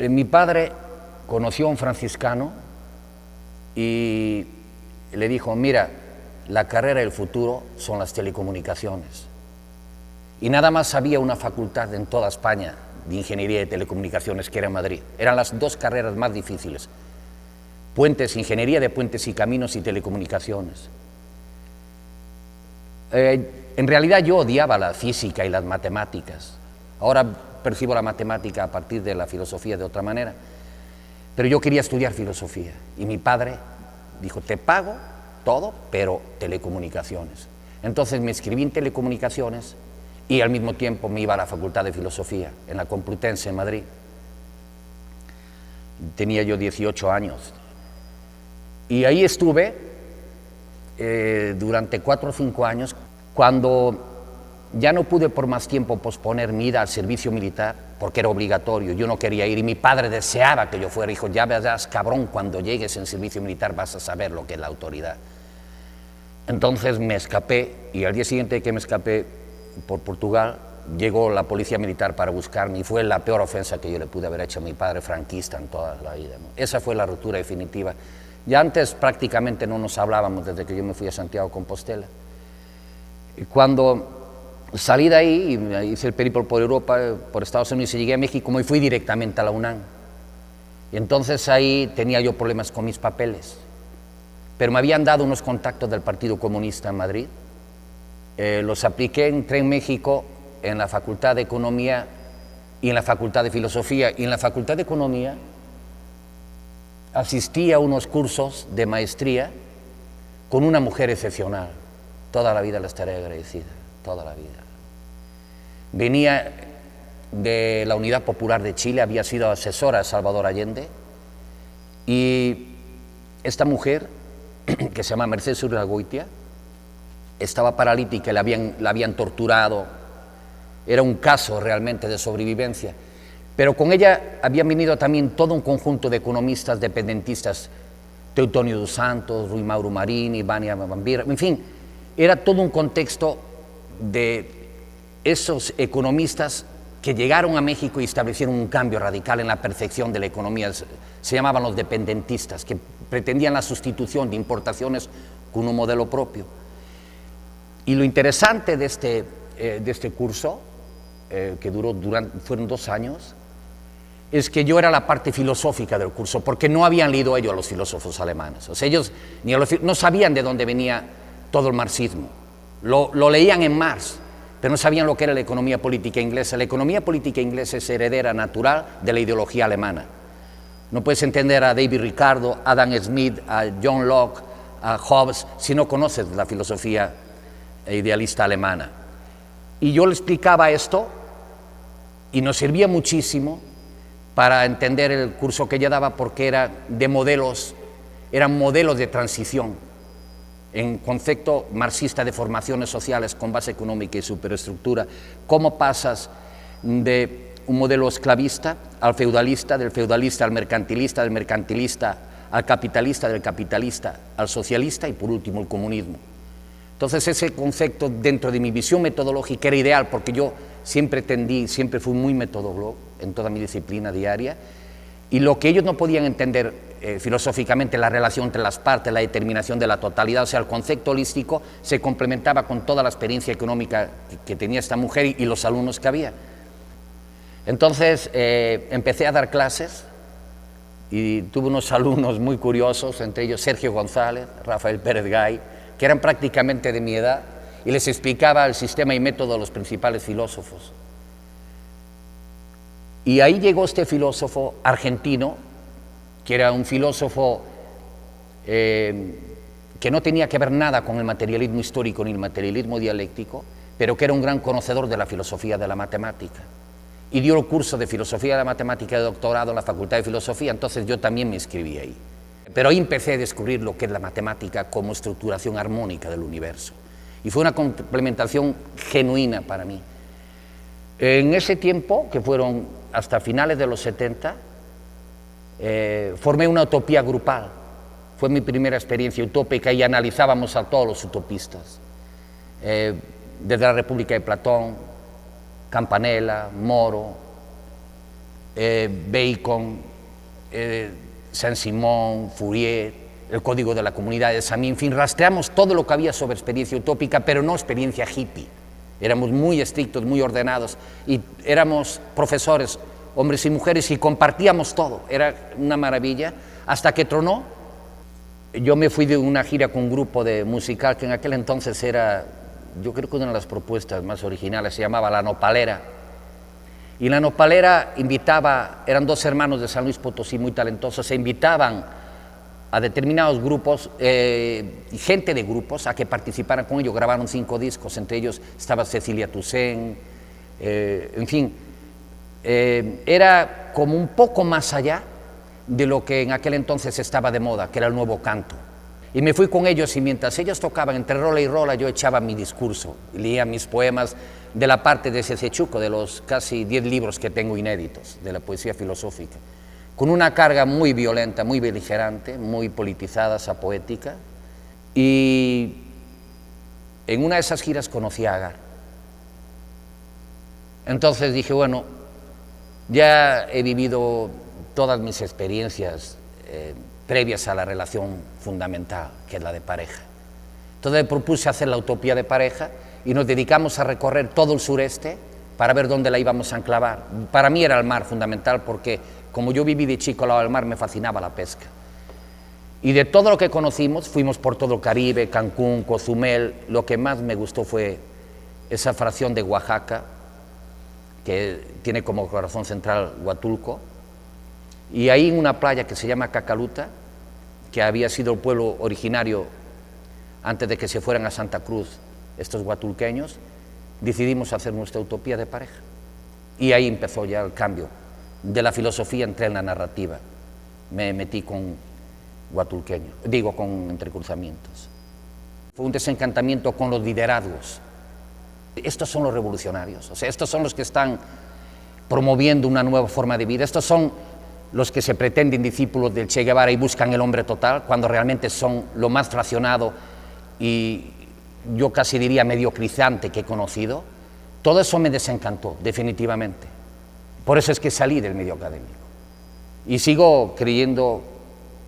Mi padre conoció a un franciscano y le dijo: mira, la carrera del futuro son las telecomunicaciones. Y nada más había una facultad en toda España de ingeniería de telecomunicaciones, que era en Madrid. Eran las dos carreras más difíciles: puentes, ingeniería de puentes y caminos, y telecomunicaciones. En realidad yo odiaba la física y las matemáticas. Ahora percibo la matemática a partir de la filosofía de otra manera, pero yo quería estudiar filosofía y mi padre dijo: te pago todo, pero telecomunicaciones. Entonces me inscribí en telecomunicaciones y al mismo tiempo me iba a la Facultad de Filosofía en la Complutense en Madrid. Tenía yo 18 años y ahí estuve durante 4 o 5 años. Cuando ya no pude por más tiempo posponer mi ida al servicio militar, porque era obligatorio, yo no quería ir y mi padre deseaba que yo fuera. Dijo: ya verás, cabrón, cuando llegues en servicio militar vas a saber lo que es la autoridad. Entonces me escapé y al día siguiente que me escapé por Portugal, llegó la policía militar para buscarme y fue la peor ofensa que yo le pude haber hecho a mi padre franquista en toda la vida, ¿no? Esa fue la ruptura definitiva. Ya antes prácticamente no nos hablábamos desde que yo me fui a Santiago de Compostela. Cuando salí de ahí y hice el periplo por Europa, por Estados Unidos, y llegué a México, me fui directamente a la UNAM. Y entonces ahí tenía yo problemas con mis papeles, pero me habían dado unos contactos del Partido Comunista en Madrid. Los apliqué, entré en México en la Facultad de Economía y en la Facultad de Filosofía. Y en la Facultad de Economía asistí a unos cursos de maestría con una mujer excepcional. Toda la vida le estaré agradecida, toda la vida. Venía de la Unidad Popular de Chile, había sido asesora de Salvador Allende, y esta mujer, que se llama Mercedes Urragoitia, estaba paralítica, la habían torturado. Era un caso realmente de sobrevivencia, pero con ella habían venido también todo un conjunto de economistas dependentistas: Teutonio dos Santos, Rui Mauro Marini, Vania Bambira, en fin, era todo un contexto de esos economistas que llegaron a México y establecieron un cambio radical en la percepción de la economía. Se llamaban los dependentistas, que pretendían la sustitución de importaciones con un modelo propio. Y lo interesante de este curso, que fueron 2 años, es que yo era la parte filosófica del curso, porque no habían leído ellos a los filósofos alemanes. O sea, ellos no sabían de dónde venía todo el marxismo. Lo leían en Marx, pero no sabían lo que era la economía política inglesa. La economía política inglesa es heredera natural de la ideología alemana. No puedes entender a David Ricardo, a Adam Smith, a John Locke, a Hobbes, si no conoces la filosofía idealista alemana. Y yo le explicaba esto y nos servía muchísimo para entender el curso que ella daba, porque eran modelos de transición en concepto marxista de formaciones sociales con base económica y superestructura. Cómo pasas de un modelo esclavista al feudalista, del feudalista al mercantilista, del mercantilista al capitalista, del capitalista al socialista y por último el comunismo. Entonces ese concepto, dentro de mi visión metodológica, era ideal, porque yo siempre fui muy metodólogo en toda mi disciplina diaria, y lo que ellos no podían entender filosóficamente, la relación entre las partes, la determinación de la totalidad, o sea, el concepto holístico, se complementaba con toda la experiencia económica que tenía esta mujer y los alumnos que había. Entonces empecé a dar clases y tuve unos alumnos muy curiosos, entre ellos Sergio González, Rafael Pérez Gay, que eran prácticamente de mi edad, y les explicaba el sistema y método de los principales filósofos. Y ahí llegó este filósofo argentino, que era un filósofo que no tenía que ver nada con el materialismo histórico ni el materialismo dialéctico, pero que era un gran conocedor de la filosofía de la matemática. Y dio el curso de filosofía de la matemática de doctorado en la Facultad de Filosofía. Entonces yo también me inscribí ahí. Pero ahí empecé a descubrir lo que es la matemática como estructuración armónica del universo. Y fue una complementación genuina para mí. En ese tiempo, que fueron hasta finales de los 70, formé una utopía grupal. Fue mi primera experiencia utópica y analizábamos a todos los utopistas. Desde la República de Platón, Campanella, Moro, Bacon, Saint-Simon, Fourier, el Código de la Comunidad de Samí, en fin, rastreamos todo lo que había sobre experiencia utópica, pero no experiencia hippie. Éramos muy estrictos, muy ordenados, y éramos profesores, hombres y mujeres, y compartíamos todo. Era una maravilla, hasta que tronó. Yo me fui de una gira con un grupo de musical que en aquel entonces era, yo creo que una de las propuestas más originales, se llamaba La Nopalera. Y La Nopalera invitaba, eran dos hermanos de San Luis Potosí muy talentosos, se invitaban a determinados grupos, gente de grupos, a que participaran con ellos. Grabaron 5 discos, entre ellos estaba Cecilia Toussaint, en fin, era como un poco más allá de lo que en aquel entonces estaba de moda, que era el nuevo canto. Y me fui con ellos, y mientras ellos tocaban entre rola y rola, yo echaba mi discurso, leía mis poemas de la parte de Cecechuco, de los casi 10 libros que tengo inéditos de la poesía filosófica, con una carga muy violenta, muy beligerante, muy politizada, esa poética. Y en una de esas giras conocí a Agar. Entonces dije, bueno, ya he vivido todas mis experiencias previas a la relación fundamental, que es la de pareja. Entonces propuse hacer la utopía de pareja y nos dedicamos a recorrer todo el sureste para ver dónde la íbamos a enclavar. Para mí era el mar fundamental, porque como yo viví de chico al lado del mar, me fascinaba la pesca. Y de todo lo que conocimos, fuimos por todo el Caribe, Cancún, Cozumel. Lo que más me gustó fue esa fracción de Oaxaca, que tiene como corazón central Huatulco, y ahí en una playa que se llama Cacaluta, que había sido el pueblo originario antes de que se fueran a Santa Cruz estos huatulqueños, decidimos hacer nuestra utopía de pareja. Y ahí empezó ya el cambio. De la filosofía entré en la narrativa. Me metí con huatulqueños, con entrecruzamientos. Fue un desencantamiento con los liderazgos. Estos son los revolucionarios, o sea, estos son los que están promoviendo una nueva forma de vida, estos son los que se pretenden discípulos del Che Guevara y buscan el hombre total, cuando realmente son lo más fraccionado y yo casi diría mediocrizante que he conocido. Todo eso me desencantó, definitivamente. Por eso es que salí del medio académico. Y sigo creyendo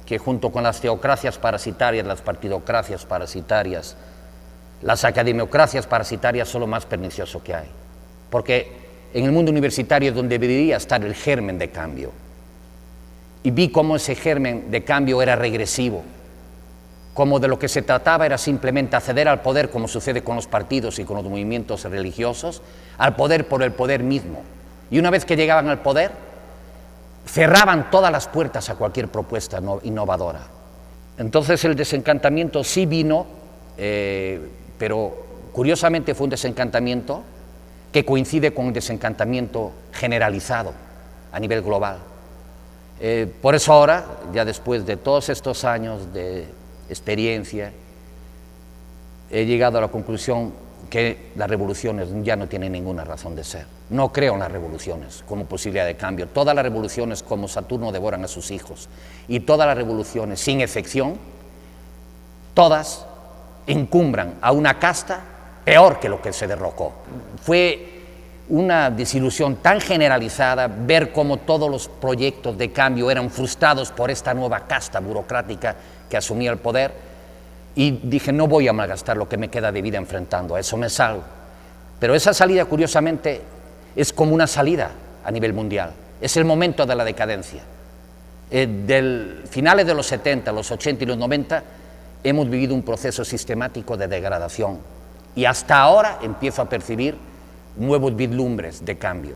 que junto con las teocracias parasitarias, las partidocracias parasitarias, las academiocracias parasitarias son lo más pernicioso que hay. Porque en el mundo universitario es donde debería estar el germen de cambio. Y vi cómo ese germen de cambio era regresivo, como de lo que se trataba era simplemente acceder al poder, como sucede con los partidos y con los movimientos religiosos, al poder por el poder mismo. Y una vez que llegaban al poder, cerraban todas las puertas a cualquier propuesta innovadora. Entonces el desencantamiento sí vino, pero curiosamente fue un desencantamiento que coincide con un desencantamiento generalizado a nivel global. Por eso ahora, ya después de todos estos años de experiencia, he llegado a la conclusión que las revoluciones ya no tienen ninguna razón de ser. No creo en las revoluciones como posibilidad de cambio. Todas las revoluciones, como Saturno, devoran a sus hijos. Y todas las revoluciones, sin excepción, todas encumbran a una casta peor que lo que se derrocó. Fue una desilusión tan generalizada ver cómo todos los proyectos de cambio eran frustrados por esta nueva casta burocrática que asumía el poder, y dije, no voy a malgastar lo que me queda de vida enfrentando, a eso me salgo. Pero esa salida, curiosamente, es como una salida a nivel mundial, es el momento de la decadencia. Del finales de los 70, los 80 y los 90, hemos vivido un proceso sistemático de degradación, y hasta ahora empiezo a percibir nuevos vislumbres de cambio.